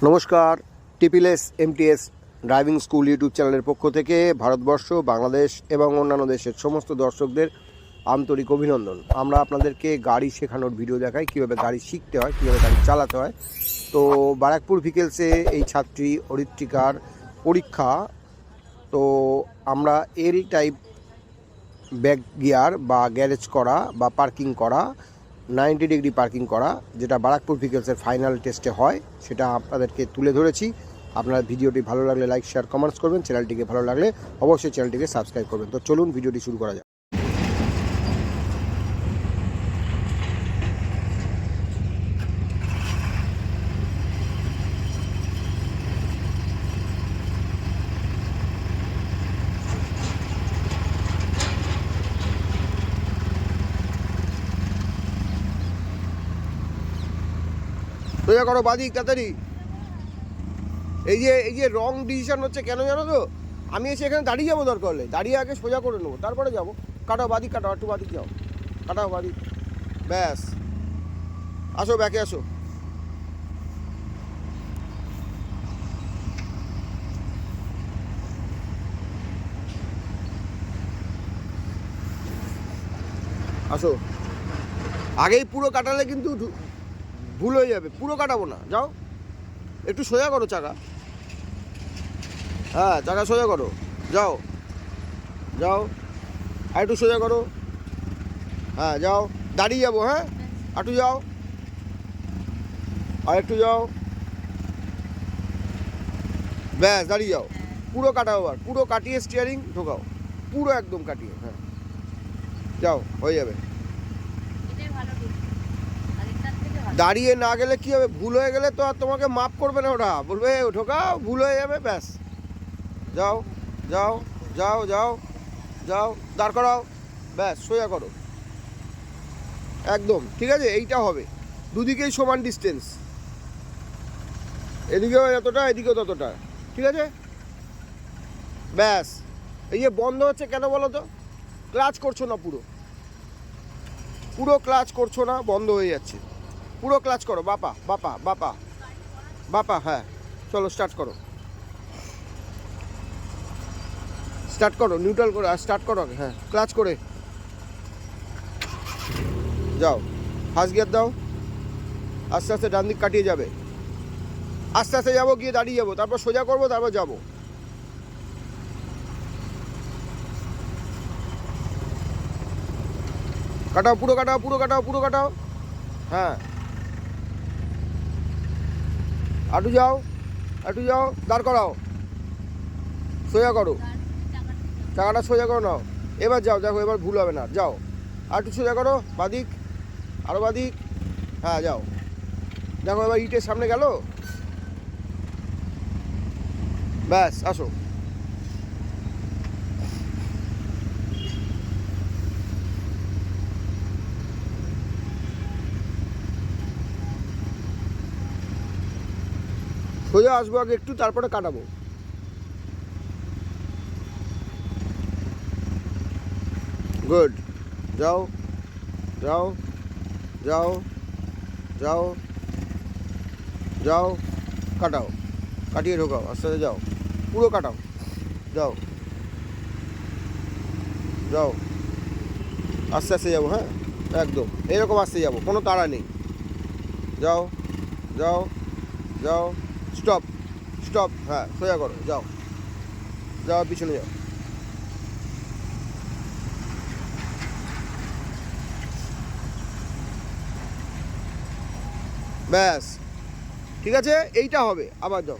নমস্কার, টিপিএলএস MTS driving school YouTube চ্যানেলের পক্ষ থেকে ভারতবর্ষ, বাংলাদেশ এবং অন্যান্য দেশের সমস্ত দর্শকদের আন্তরিক অভিনন্দন। আমরা আপনাদেরকে গাড়ি শেখানোর ভিডিও দেখাই, কীভাবে গাড়ি শিখতে হয়, কীভাবে গাড়ি চালাতে হয়। তো ব্যারাকপুর ভিকেলসে এই ছাত্রী অরিত্রিকার পরীক্ষা। তো আমরা এল টাইপ ব্যাক গিয়ার বা গ্যারেজ করা বা পার্কিং করা, 90 ডিগ্রি পার্কিং করা, যেটা ব্যারাকপুর ভিকেলসের ফাইনাল টেস্টে হয়, সেটা আপনাদেরকে তুলে ধরেছি। আপনার ভিডিওটি ভালো লাগলে লাইক, শেয়ার, কমেন্টস করবেন। চ্যানেলটিকে ভালো লাগলে অবশ্যই চ্যানেলটিকে সাবস্ক্রাইব করবেন। তো চলুন ভিডিওটি শুরু করা যাক। সোজা করো বাদিক, তাড়াতাড়ি। এই যে রং ডিসিশন হচ্ছে কেন জানো তো? আমি এসে এখানে দাঁড়িয়ে যাবো, দরকার হলে দাঁড়িয়ে আগে সোজা করে নেবো, তারপরে যাবো। কাটাও বাদিক, কাটাও, একটু বাদিক যাও, কাটাও বাদিক, ব্যাস। আসো, ব্যাকে আসো। আসো, আগেই পুরো কাটালে কিন্তু ভুল হয়ে যাবে। পুরো কাটাবো না, যাও। একটু সোজা করো চাকা, হ্যাঁ চাকা সোজা করো, যাও যাও। আর একটু সোজা করো, হ্যাঁ যাও। দাঁড়িয়ে যাবো, হ্যাঁ একটু যাও, আর একটু যাও, ব্যাস দাঁড়িয়ে যাও। পুরো কাটাও, আবার পুরো কাটিয়ে স্টিয়ারিং ঢোকাও, পুরো একদম কাটিয়ে, হ্যাঁ যাও, হয়ে যাবে। দাঁড়িয়ে না গেলে কি হবে? ভুল হয়ে গেলে তো আর তোমাকে মাপ করবে না, ওরা বলবে ঢোকাও, ভুল হয়ে যাবে, ব্যাস। যাও যাও যাও যাও যাও, দাঁড় করাও, ব্যাস সোজা করো, একদম ঠিক আছে। এইটা হবে, দুদিকেই সমান ডিস্টেন্স, এদিকেও যতটা, এদিকেও ততটা, ঠিক আছে, ব্যাস। এই যে বন্ধ হচ্ছে কেন বলো তো? ক্লাচ করছো না, পুরো পুরো ক্লাচ করছো না, বন্ধ হয়ে যাচ্ছে। পুরো ক্লাচ করো, বাপা বাপা বাপা বাপা, হ্যাঁ চলো স্টার্ট করো, স্টার্ট করো, নিউট্রাল করো আর স্টার্ট করো, হ্যাঁ ক্লাচ করে যাও। ফার্স্ট গিয়ার দাও, আস্তে আস্তে ডান দিক কাটিয়ে যাবে, আস্তে আস্তে যাবো, গিয়ে দাঁড়িয়ে যাবো, তারপর সোজা করবো, তারপর যাবো। কাটাও, পুরো কাটাও, পুরো কাটাও, পুরো কাটাও, হ্যাঁ আটু যাও, একটু যাও, দাঁড় করাও, সোজা করো, চাকাটা সোজা করো নাও। এবার যাও, দেখো এবার ভুল হবে না, যাও আর একটু সোজা করো, বাদিক, আরও বাদিক, হ্যাঁ যাও। দেখো এবার ইটের সামনে গেল, ব্যাস আসো। সোজা আসবো আগে একটু, তারপরে কাটাবো। গুড, যাও যাও যাও যাও যাও, কাটাও, কাটিয়ে ঢোকাও, আস্তে আস্তে যাও, পুরো কাটাও, যাও যাও, আস্তে আস্তে যাবো, হ্যাঁ একদম এরকম আস্তে যাবো, কোনো তাড়া নেই। যাও যাও যাও, স্টপ স্টপ, হ্যাঁ সোজা করো, যাও যাও, পিছনে যাও, ব্যাস ঠিক আছে। এইটা হবে, আবার যাও।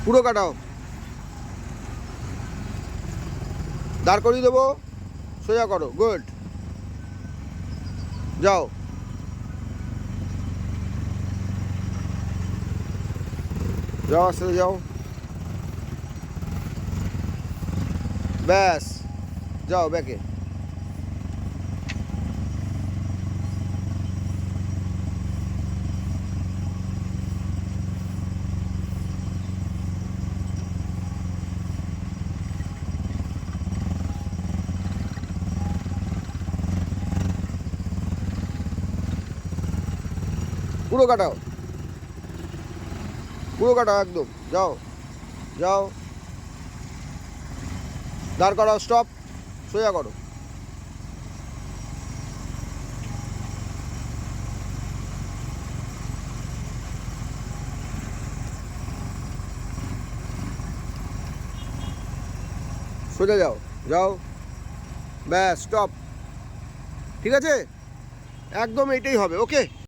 পুরো কাটাও, দাঁড় করিয়ে দেবো, সোজা করো, গুড, যাও যাও, আস্তে যাও, ব্যাস যাও ব্যাকে। পুরো কাটাও, পুরো কাটাও একদম। যাও যাও, দাঁড় করাও, স্টপ, সোজা করো। সোজা যাও, যাও, ব্যাস স্টপ। ঠিক আছে, একদম এইটাই হবে। ওকে।